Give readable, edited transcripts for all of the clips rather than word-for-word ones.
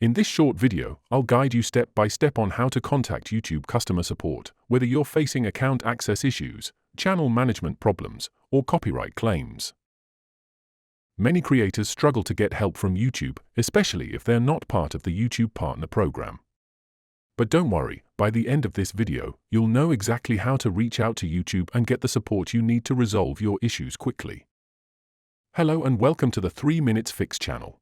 In this short video, I'll guide you step by step on how to contact YouTube customer support, whether you're facing account access issues, channel management problems, or copyright claims. Many creators struggle to get help from YouTube, especially if they're not part of the YouTube Partner Program. But don't worry, by the end of this video, you'll know exactly how to reach out to YouTube and get the support you need to resolve your issues quickly. Hello and welcome to the 3 Minutes Fix channel.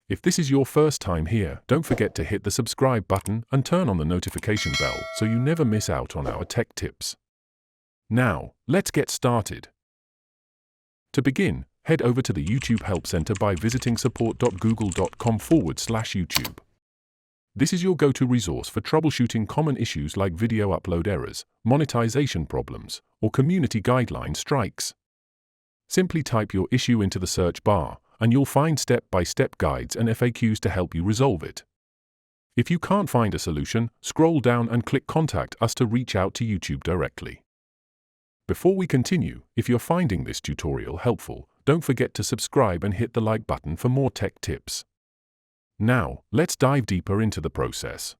If this is your first time here, don't forget to hit the subscribe button and turn on the notification bell so you never miss out on our tech tips. Now, let's get started. To begin, head over to the YouTube Help Center by visiting support.google.com/YouTube. This is your go-to resource for troubleshooting common issues like video upload errors, monetization problems, or community guideline strikes. Simply type your issue into the search bar, and you'll find step-by-step guides and FAQs to help you resolve it. If you can't find a solution, scroll down and click Contact Us to reach out to YouTube directly. Before we continue, if you're finding this tutorial helpful, don't forget to subscribe and hit the like button for more tech tips. Now, let's dive deeper into the process.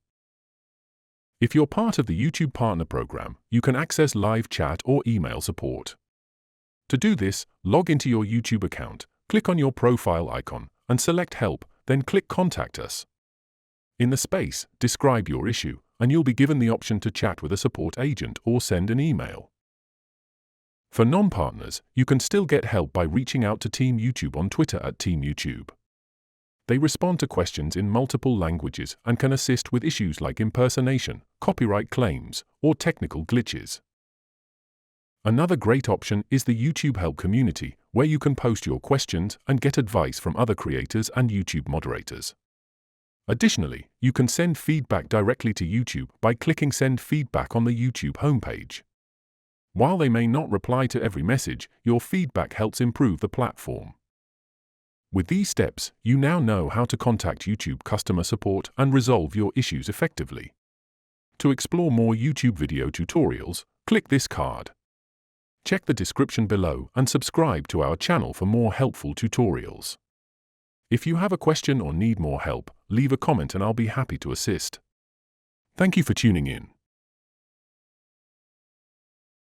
If you're part of the YouTube Partner Program, you can access live chat or email support. To do this, log into your YouTube account, click on your profile icon, and select Help, then click Contact Us. In the space, describe your issue, and you'll be given the option to chat with a support agent or send an email. For non-partners, you can still get help by reaching out to Team YouTube on Twitter at Team YouTube. They respond to questions in multiple languages and can assist with issues like impersonation, copyright claims, or technical glitches. Another great option is the YouTube Help community, where you can post your questions and get advice from other creators and YouTube moderators. Additionally, you can send feedback directly to YouTube by clicking Send Feedback on the YouTube homepage. While they may not reply to every message, your feedback helps improve the platform. With these steps, you now know how to contact YouTube customer support and resolve your issues effectively. To explore more YouTube video tutorials, click this card. Check the description below and subscribe to our channel for more helpful tutorials. If you have a question or need more help, leave a comment and I'll be happy to assist. Thank you for tuning in.